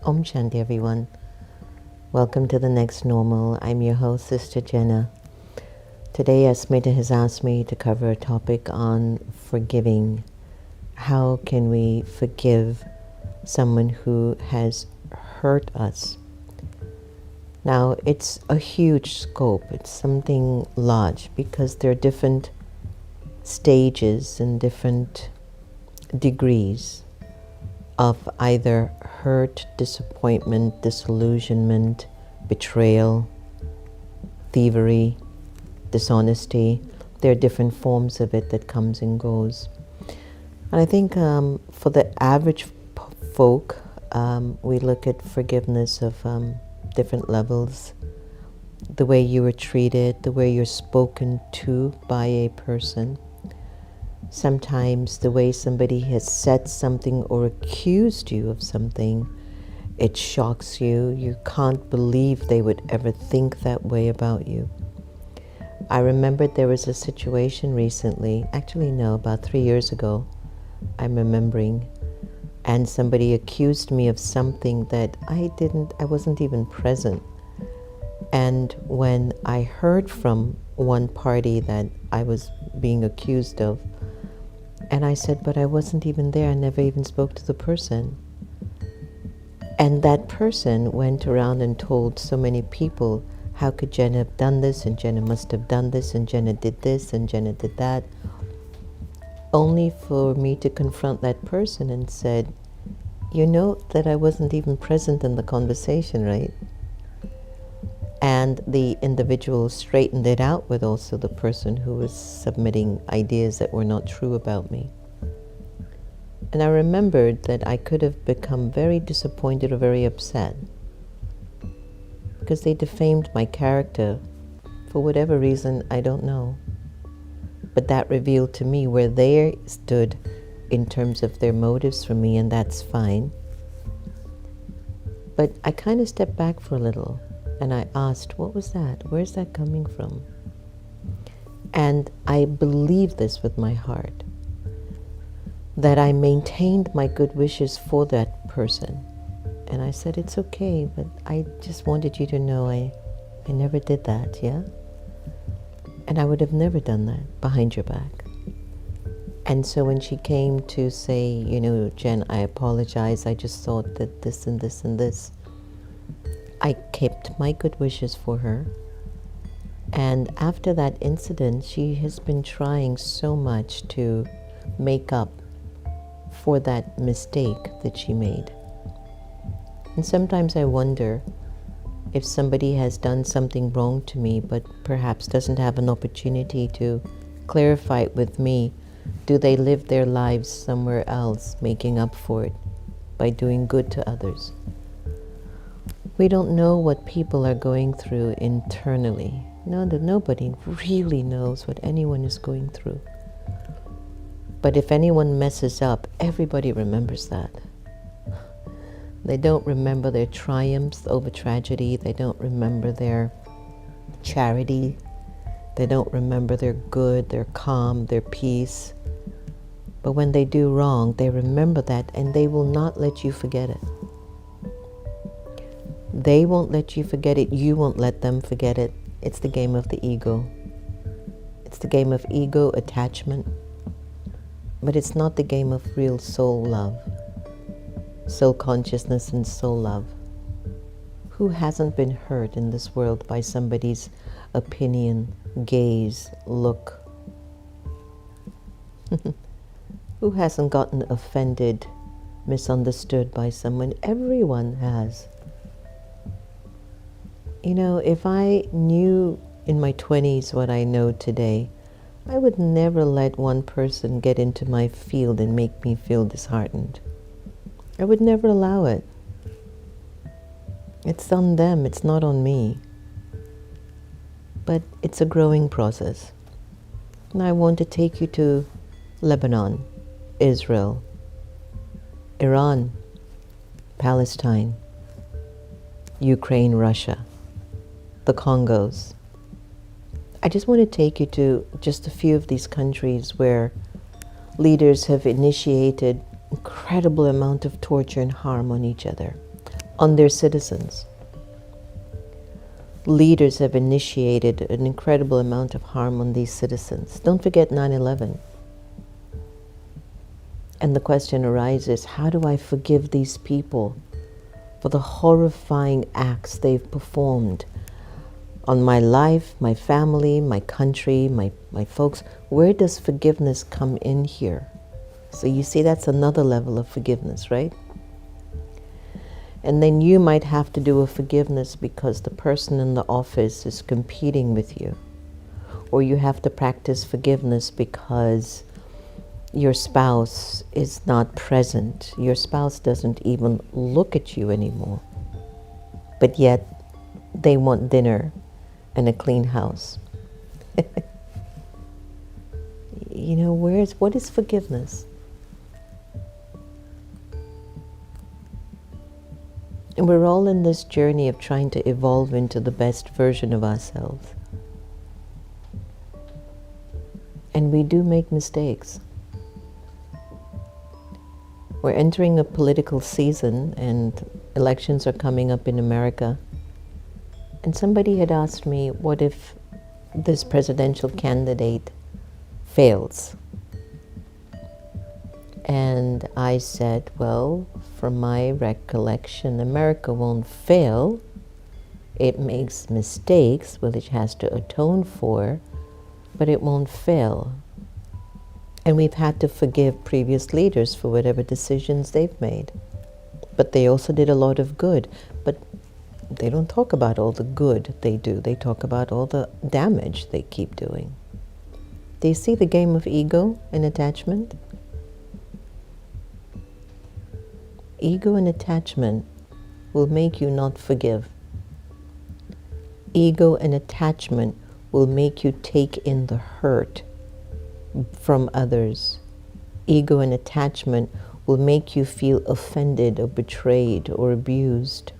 Om Shanti, everyone. Welcome to The Next Normal. I'm your host, Sister Jenna. Today, Asmita has asked me to cover a topic on forgiving. How can we forgive someone who has hurt us? Now, it's a huge scope. It's something large because there are different stages and different degrees of either hurt, disappointment, disillusionment, betrayal, thievery, dishonesty. There are different forms of it that comes and goes. And I think for the average folk, we look at forgiveness of different levels. The way you were treated, the way you're spoken to by a person. Sometimes the way somebody has said something or accused you of something, it shocks you. You can't believe they would ever think that way about you. I remember there was a situation recently, actually no, about 3 years ago, I'm remembering, and somebody accused me of something that I wasn't even present. And when I heard from one party that I was being accused of, and I said, but I wasn't even there, I never even spoke to the person. And that person went around and told so many people, how could Jenna have done this, and Jenna must have done this, and Jenna did this, and Jenna did that. Only for me to confront that person and said, you know that I wasn't even present in the conversation, right? And the individual straightened it out with also the person who was submitting ideas that were not true about me. And I remembered that I could have become very disappointed or very upset because they defamed my character for whatever reason, I don't know. But that revealed to me where they stood in terms of their motives for me, and that's fine. But I kind of stepped back for a little. And I asked, what was that? Where's that coming from? And I believe this with my heart, that I maintained my good wishes for that person. And I said, it's okay, but I just wanted you to know I never did that, yeah? And I would have never done that behind your back. And so when she came to say, you know, Jen, I apologize, I just thought that this and this and this, I kept my good wishes for her. And after that incident, she has been trying so much to make up for that mistake that she made. And sometimes I wonder if somebody has done something wrong to me, but perhaps doesn't have an opportunity to clarify it with me, do they live their lives somewhere else, making up for it by doing good to others? We don't know what people are going through internally. Nobody really knows what anyone is going through. But if anyone messes up, everybody remembers that. They don't remember their triumphs over tragedy. They don't remember their charity. They don't remember their good, their calm, their peace. But when they do wrong, they remember that, and they will not let you forget it. They won't let you forget it. You won't let them forget it. It's the game of the ego. It's the game of ego attachment. But it's not the game of real soul love, soul consciousness and soul love. Who hasn't been hurt in this world by somebody's opinion, gaze, look? Who hasn't gotten offended, misunderstood by someone? Everyone has. You know, if I knew in my 20s what I know today, I would never let one person get into my field and make me feel disheartened. I would never allow it. It's on them, it's not on me. But it's a growing process. And I want to take you to Lebanon, Israel, Iran, Palestine, Ukraine, Russia, the Congos. I just want to take you to just a few of these countries where leaders have initiated incredible amount of torture and harm on each other. on their citizens. Leaders have initiated an incredible amount of harm on these citizens. Don't forget 9/11. And the question arises, how do I forgive these people for the horrifying acts they've performed on my life, my family, my country, my folks? Where does forgiveness come in here? So you see, that's another level of forgiveness, right? And then you might have to do a forgiveness because the person in the office is competing with you. Or you have to practice forgiveness because your spouse is not present. Your spouse doesn't even look at you anymore. But yet, they want dinner and a clean house. You know, what is forgiveness? And we're all in this journey of trying to evolve into the best version of ourselves. And we do make mistakes. We're entering a political season and elections are coming up in America. And somebody had asked me, what if this presidential candidate fails? And I said, well, from my recollection, America won't fail. It makes mistakes, which it has to atone for, but it won't fail. And we've had to forgive previous leaders for whatever decisions they've made. But they also did a lot of good. But they don't talk about all the good they do. They talk about all the damage they keep doing. Do you see the game of ego and attachment? Ego and attachment will make you not forgive. Ego and attachment will make you take in the hurt from others. Ego and attachment will make you feel offended or betrayed or abused.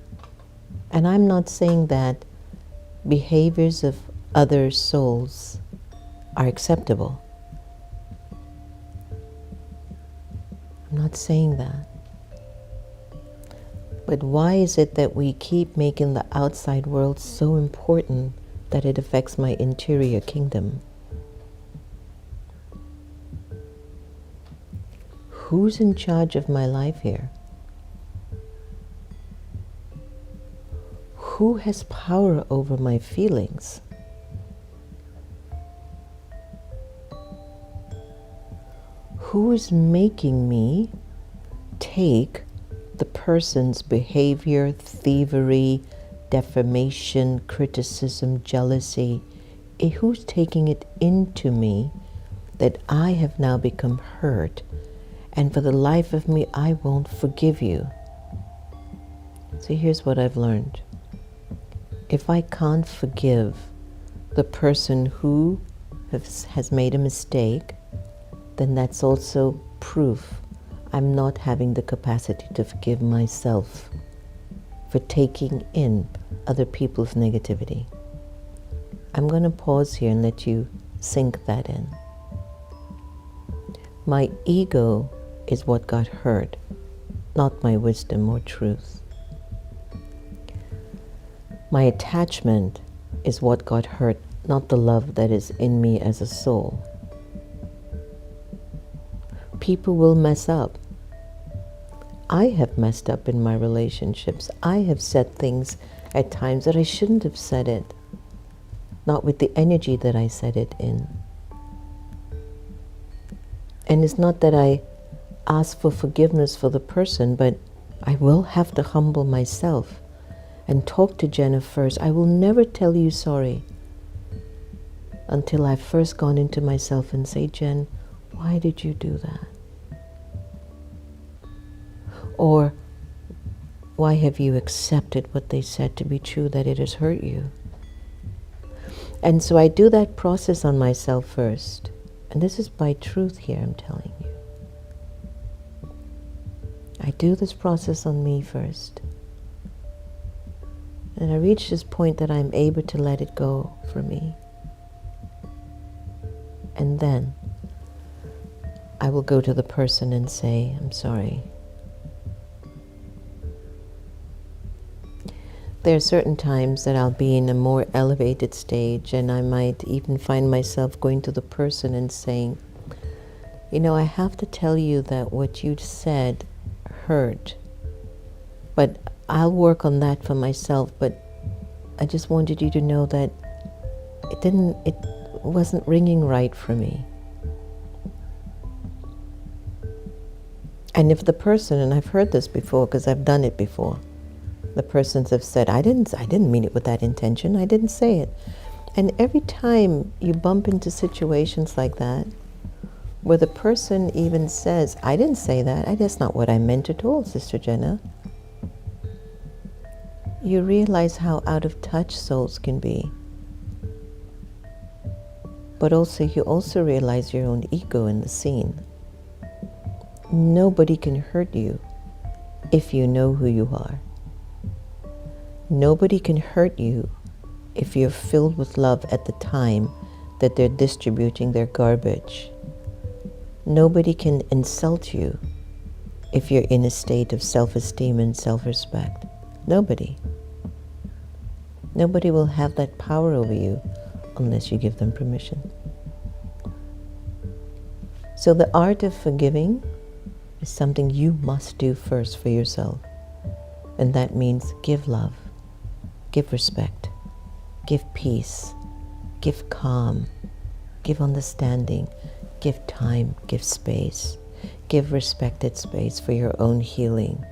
And I'm not saying that behaviors of other souls are acceptable. I'm not saying that. But why is it that we keep making the outside world so important that it affects my interior kingdom? Who's in charge of my life here? Who has power over my feelings? Who is making me take the person's behavior, thievery, defamation, criticism, jealousy? Who's taking it into me that I have now become hurt, and for the life of me, I won't forgive you? So here's what I've learned. If I can't forgive the person who has made a mistake, then that's also proof I'm not having the capacity to forgive myself for taking in other people's negativity. I'm going to pause here and let you sink that in. My ego is what got hurt, not my wisdom or truth. My attachment is what got hurt, not the love that is in me as a soul. People will mess up. I have messed up in my relationships. I have said things at times that I shouldn't have said it, not with the energy that I said it in. And it's not that I ask for forgiveness for the person, but I will have to humble myself and talk to Jenna first. I will never tell you sorry until I've first gone into myself and say, Jen, why did you do that? Or why have you accepted what they said to be true, that it has hurt you? And so I do that process on myself first. And this is by truth here, I'm telling you. I do this process on me first. And I reach this point that I'm able to let it go for me. And then I will go to the person and say, I'm sorry. There are certain times that I'll be in a more elevated stage, and I might even find myself going to the person and saying, I have to tell you that what you said hurt, but I'll work on that for myself, but I just wanted you to know that it wasn't ringing right for me. And if the person, and I've heard this before because I've done it before, the persons have said, I didn't mean it with that intention, I didn't say it. And every time you bump into situations like that, where the person even says, I didn't say that, that's not what I meant at all, Sister Jenna, you realize how out of touch souls can be. But you also realize your own ego in the scene. Nobody can hurt you if you know who you are. Nobody can hurt you if you're filled with love at the time that they're distributing their garbage. Nobody can insult you if you're in a state of self-esteem and self-respect. Nobody. Nobody will have that power over you unless you give them permission. So the art of forgiving is something you must do first for yourself. And that means give love, give respect, give peace, give calm, give understanding, give time, give space, give respected space for your own healing.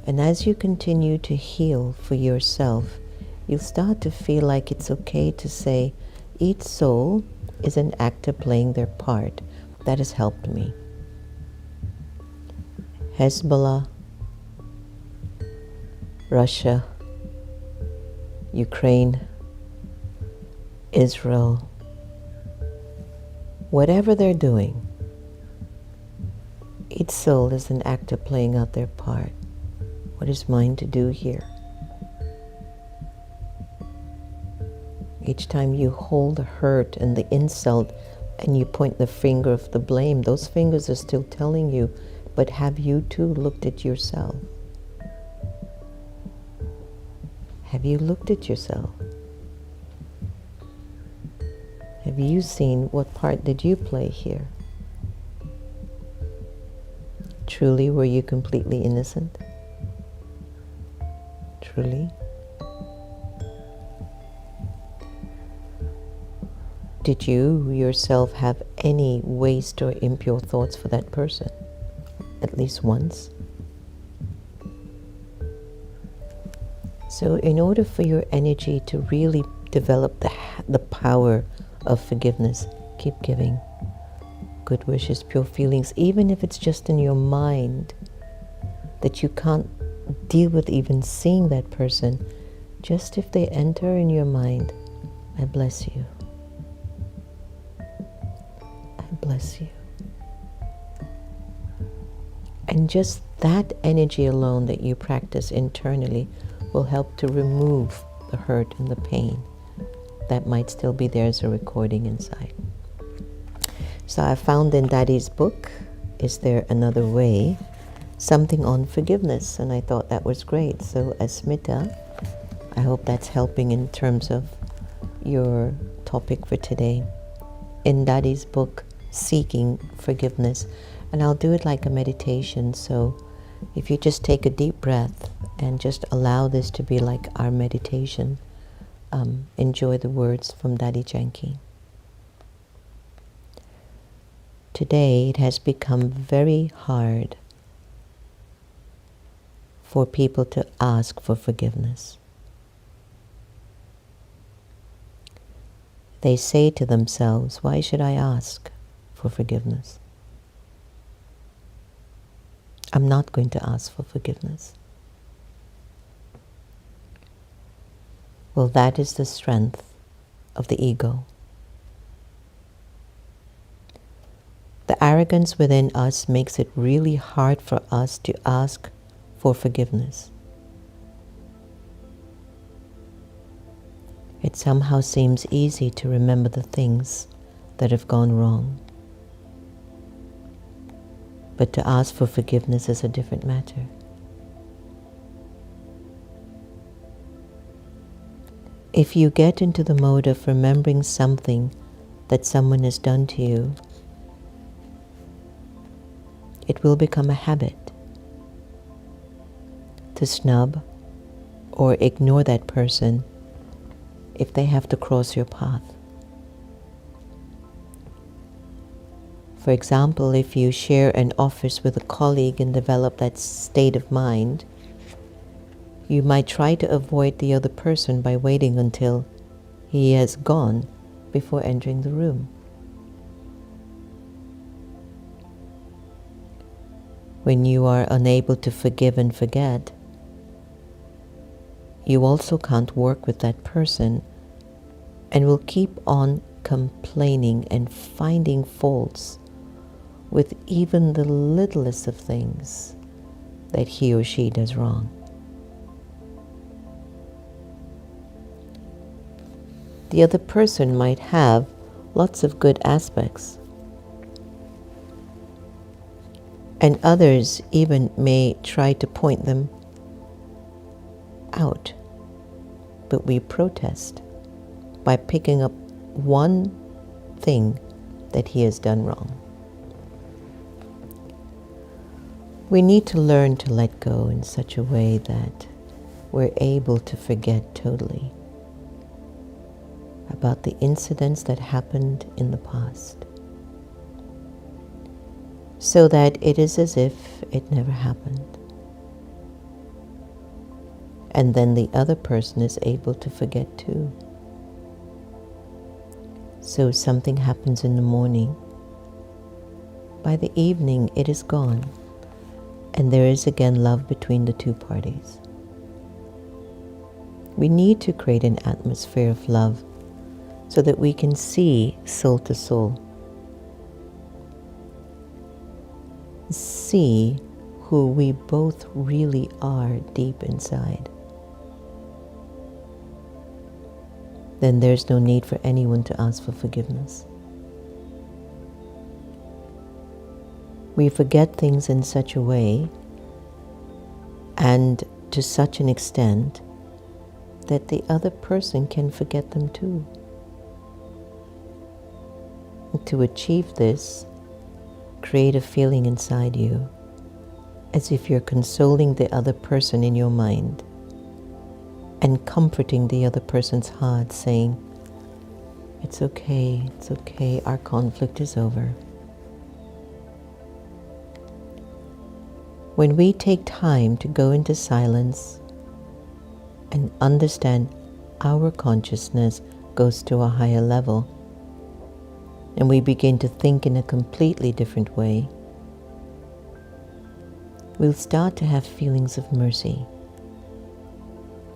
And as you continue to heal for yourself, you'll start to feel like it's okay to say, each soul is an actor playing their part. That has helped me. Hezbollah, Russia, Ukraine, Israel, whatever they're doing, each soul is an actor playing out their part. What is mine to do here? Each time you hold the hurt and the insult and you point the finger of the blame, those fingers are still telling you, but have you too looked at yourself? Have you looked at yourself? Have you seen what part did you play here? Truly, were you completely innocent? Truly? Did you yourself have any waste or impure thoughts for that person? At least once? So in order for your energy to really develop the power of forgiveness, keep giving good wishes, pure feelings, even if it's just in your mind that you can't deal with even seeing that person. Just if they enter in your mind, I bless you. I bless you. And just that energy alone that you practice internally will help to remove the hurt and the pain that might still be there as a recording inside. So I found in Daddy's book, Is There Another Way? Something on forgiveness, and I thought that was great. So Asmita, I hope that's helping in terms of your topic for today. In Daddy's book, Seeking Forgiveness, and I'll do it like a meditation. So if you just take a deep breath and just allow this to be like our meditation, enjoy the words from Daddy Janki. Today it has become very hard for people to ask for forgiveness. They say to themselves, why should I ask for forgiveness? I'm not going to ask for forgiveness. Well, that is the strength of the ego. The arrogance within us makes it really hard for us to ask for forgiveness. It somehow seems easy to remember the things that have gone wrong. But to ask for forgiveness is a different matter. If you get into the mode of remembering something that someone has done to you, it will become a habit to snub or ignore that person if they have to cross your path. For example, if you share an office with a colleague and develop that state of mind, you might try to avoid the other person by waiting until he has gone before entering the room. When you are unable to forgive and forget, you also can't work with that person and will keep on complaining and finding faults with even the littlest of things that he or she does wrong. The other person might have lots of good aspects, and others even may try to point them out, but we protest by picking up one thing that he has done wrong. We need to learn to let go in such a way that we're able to forget totally about the incidents that happened in the past, so that it is as if it never happened. And then the other person is able to forget too. So something happens in the morning. By the evening, it is gone, and there is again love between the two parties. We need to create an atmosphere of love so that we can see soul to soul. See who we both really are deep inside. Then there's no need for anyone to ask for forgiveness. We forget things in such a way and to such an extent that the other person can forget them too. To achieve this, create a feeling inside you as if you're consoling the other person in your mind and comforting the other person's heart, saying, it's okay, our conflict is over. When we take time to go into silence and understand our consciousness goes to a higher level, and we begin to think in a completely different way, we'll start to have feelings of mercy,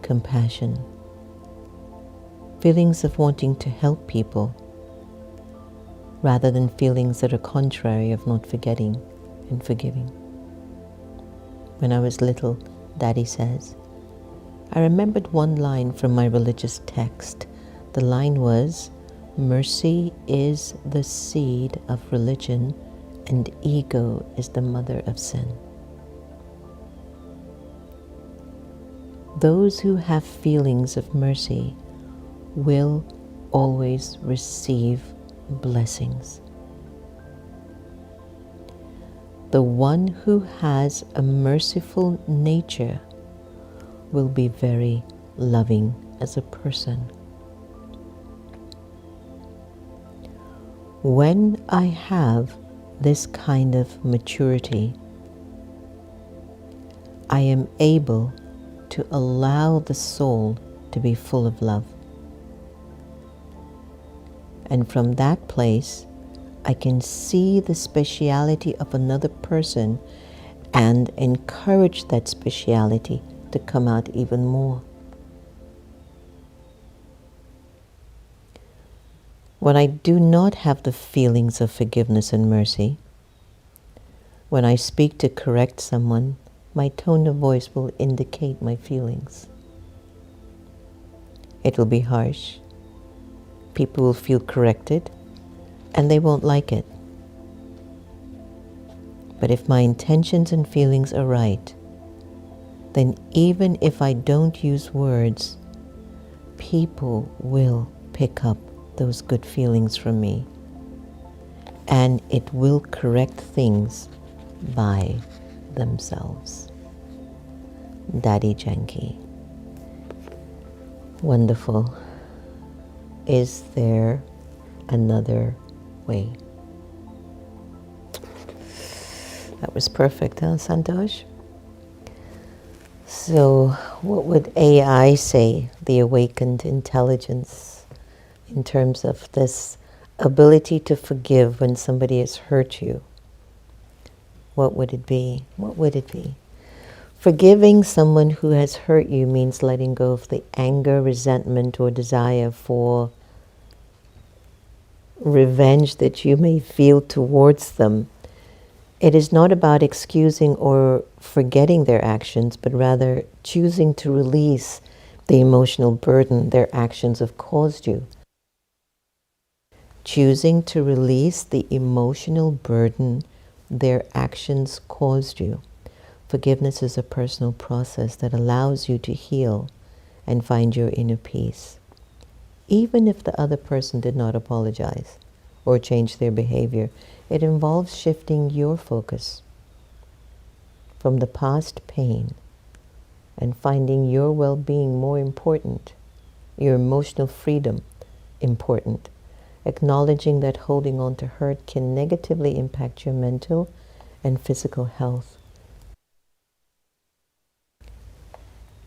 compassion, feelings of wanting to help people, rather than feelings that are contrary of not forgetting and forgiving. When I was little, Daddy says, I remembered one line from my religious text. The line was, mercy is the seed of religion, and ego is the mother of sin. Those who have feelings of mercy will always receive blessings. The one who has a merciful nature will be very loving as a person. When I have this kind of maturity, I am able to allow the soul to be full of love. And from that place, I can see the speciality of another person and encourage that speciality to come out even more. When I do not have the feelings of forgiveness and mercy, when I speak to correct someone, my tone of voice will indicate my feelings. It will be harsh. People will feel corrected, and they won't like it. But if my intentions and feelings are right, then even if I don't use words, people will pick up those good feelings from me, and it will correct things by themselves. Daddy Janki. Wonderful. Is there another way? That was perfect, huh, Santosh? So, what would AI say, the awakened intelligence, in terms of this ability to forgive when somebody has hurt you? What would it be? What would it be? Forgiving someone who has hurt you means letting go of the anger, resentment, or desire for revenge that you may feel towards them. It is not about excusing or forgetting their actions, but rather choosing to release the emotional burden their actions have caused you. Choosing to release the emotional burden their actions caused you. Forgiveness is a personal process that allows you to heal and find your inner peace. Even if the other person did not apologize or change their behavior, it involves shifting your focus from the past pain and finding your well-being more important, your emotional freedom important, acknowledging that holding on to hurt can negatively impact your mental and physical health.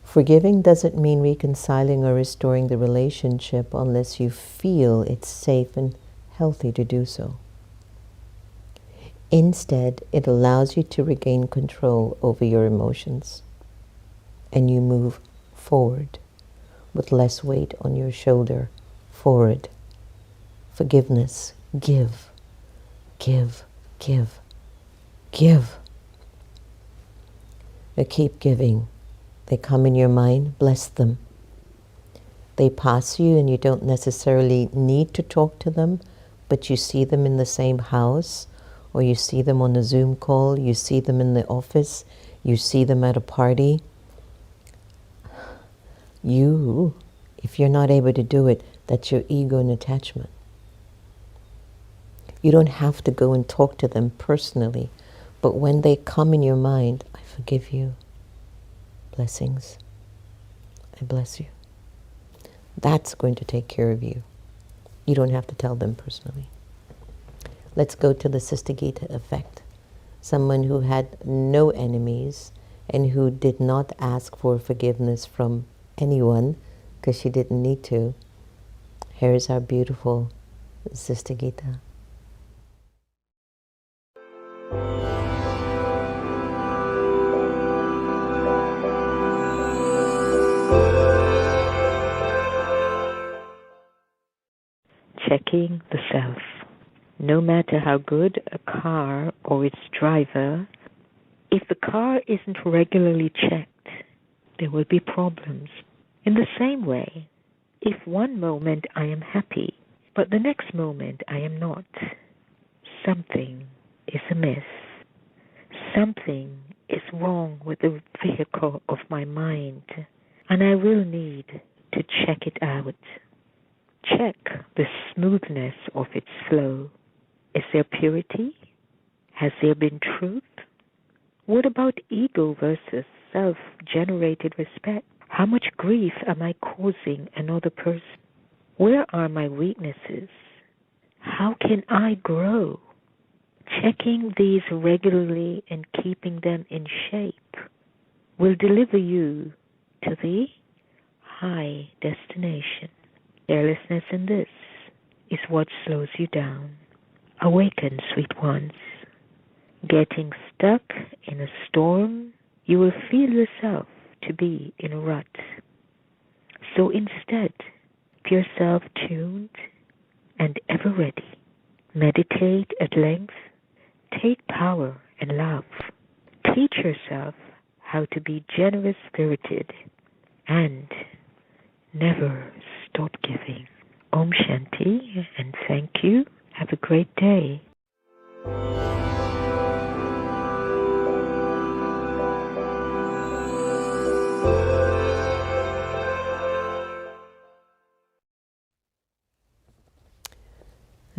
Forgiving doesn't mean reconciling or restoring the relationship unless you feel it's safe and healthy to do so. Instead, it allows you to regain control over your emotions, and you move forward with less weight on your shoulder. Forward. Forgiveness. Give. Give. Give. Give. Keep giving. They come in your mind, bless them. They pass you and you don't necessarily need to talk to them, but you see them in the same house, or you see them on a Zoom call, you see them in the office, you see them at a party. You, if you're not able to do it, that's your ego and attachment. You don't have to go and talk to them personally, but when they come in your mind, I forgive you. Blessings. I bless you. That's going to take care of you. You don't have to tell them personally. Let's go to the Sister Gita effect. Someone who had no enemies and who did not ask for forgiveness from anyone because she didn't need to. Here is our beautiful Sister Gita. Checking the self. No matter how good a car or its driver, if the car isn't regularly checked, there will be problems. In the same way, if one moment I am happy, but the next moment I am not, something is amiss. Something is wrong with the vehicle of my mind, and I will need to check it out. Check the smoothness of its flow. Is there purity? Has there been truth? What about ego versus self-generated respect? How much grief am I causing another person? Where are my weaknesses? How can I grow? Checking these regularly and keeping them in shape will deliver you to the high destination. Carelessness in this is what slows you down. Awaken, sweet ones. Getting stuck in a storm, you will feel yourself to be in a rut. So instead, keep yourself tuned and ever ready. Meditate at length. Take power and love. Teach yourself how to be generous-spirited and never stop giving. Om Shanti, and thank you. Have a great day.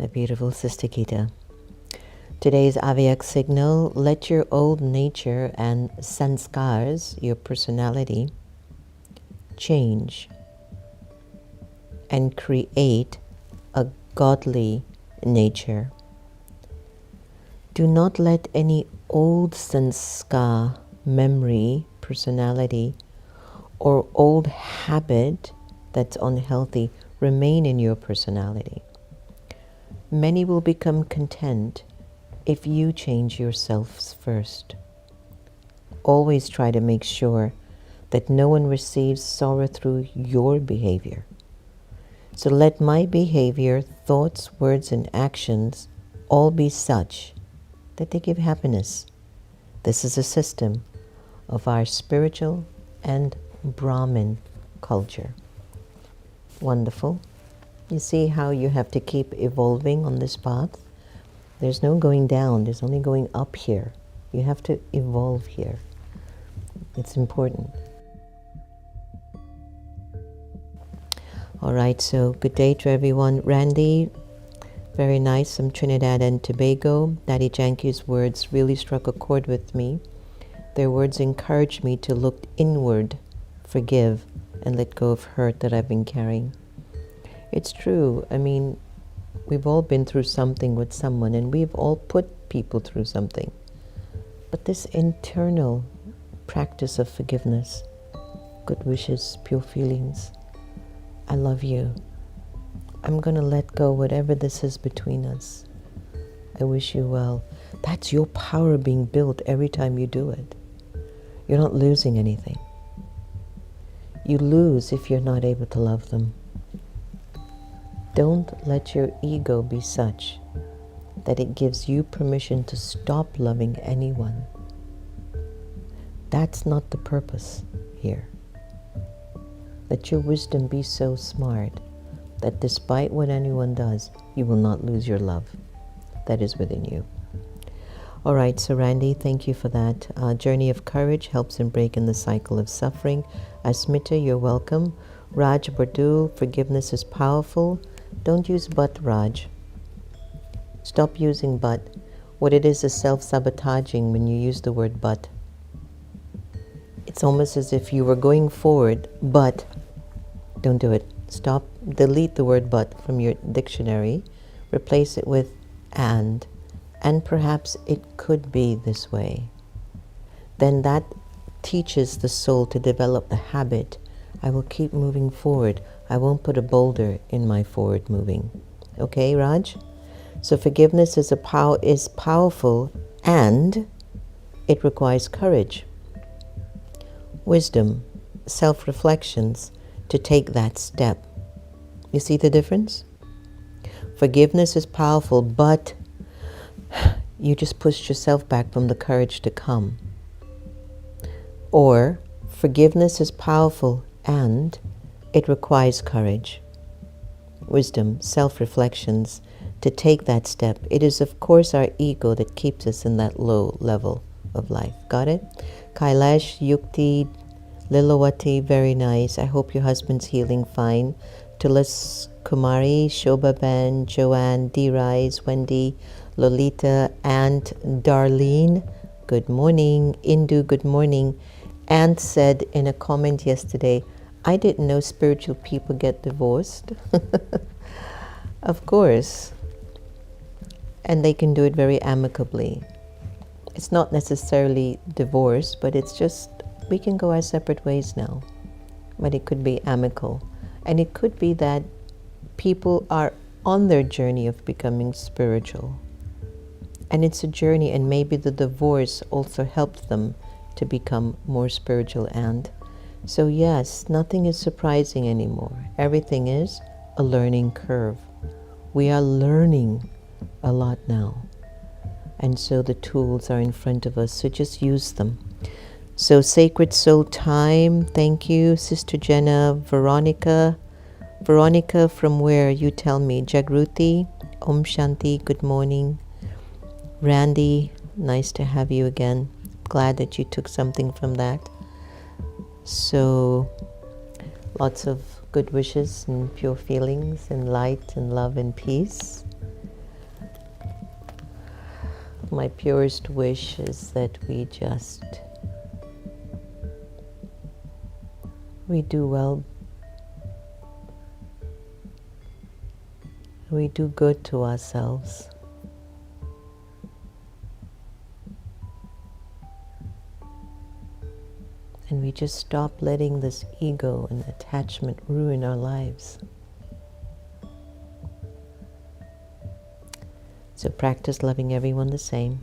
A beautiful Sister Gita. Today's Avyak signal: let your old nature and sanskars, your personality, change and create a godly nature. Do not let any old sanskar, memory, personality, or old habit that's unhealthy remain in your personality. Many will become content if you change yourselves first. Always try to make sure that no one receives sorrow through your behavior. So let my behavior, thoughts, words, and actions all be such that they give happiness. This is a system of our spiritual and Brahmin culture. Wonderful. You see how you have to keep evolving on this path? There's no going down, there's only going up here. You have to evolve here. It's important. All right, so good day to everyone. Randy, very nice, from Trinidad and Tobago. Daddy Janki's words really struck a chord with me. Their words encouraged me to look inward, forgive, and let go of hurt that I've been carrying. It's true. I mean, we've all been through something with someone, and we've all put people through something. But this internal practice of forgiveness, good wishes, pure feelings, I love you. I'm going to let go whatever this is between us. I wish you well. That's your power being built every time you do it. You're not losing anything. You lose if you're not able to love them. Don't let your ego be such that it gives you permission to stop loving anyone. That's not the purpose here. Let your wisdom be so smart that despite what anyone does, you will not lose your love that is within you. All right, so Randy, thank you for that. Journey of courage helps in breaking the cycle of suffering. Asmita, you're welcome. Raj Bardul, forgiveness is powerful. Don't use but, Raj. Stop using but. What it is self-sabotaging when you use the word but. It's almost as if you were going forward, but don't do it. Stop, delete the word but from your dictionary. Replace it with and perhaps it could be this way. Then that teaches the soul to develop the habit. I will keep moving forward. I won't put a boulder in my forward moving. Okay, Raj? So forgiveness is powerful, and it requires courage, wisdom, self-reflections to take that step. You see the difference? Forgiveness is powerful, but you just pushed yourself back from the courage to come. Or forgiveness is powerful and it requires courage, wisdom, self-reflections to take that step. It is, of course, our ego that keeps us in that low level of life. Got it? Kailash, Yukti, Lilawati, very nice. I hope your husband's healing fine. Tulas Kumari, Shobha Ben, Joanne, D-Rise, Wendy, Lolita, and Darlene, good morning. Indu, good morning. Ant said in a comment yesterday, I didn't know spiritual people get divorced. Of course. And they can do it very amicably. It's not necessarily divorce, but it's just we can go our separate ways now. But it could be amicable. And it could be that people are on their journey of becoming spiritual. And it's a journey, and maybe the divorce also helped them to become more spiritual. And so yes, nothing is surprising anymore. Everything is a learning curve. We are learning a lot now. And so the tools are in front of us, so just use them. So Sacred Soul Time, thank you, Sister Jenna. Veronica from where? You tell me. Jagruti, Om Shanti, good morning. Randy, nice to have you again. Glad that you took something from that. So lots of good wishes and pure feelings and light and love and peace. my purest wish is that we do well, we do good to ourselves. And we just stop letting this ego and attachment ruin our lives. So practice loving everyone the same.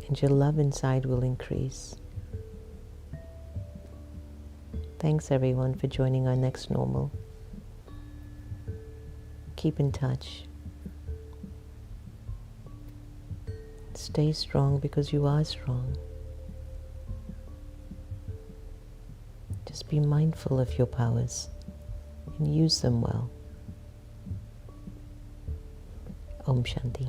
And your love inside will increase. Thanks everyone for joining our next normal. Keep in touch. Stay strong because you are strong. Just be mindful of your powers and use them well. Om Shanti.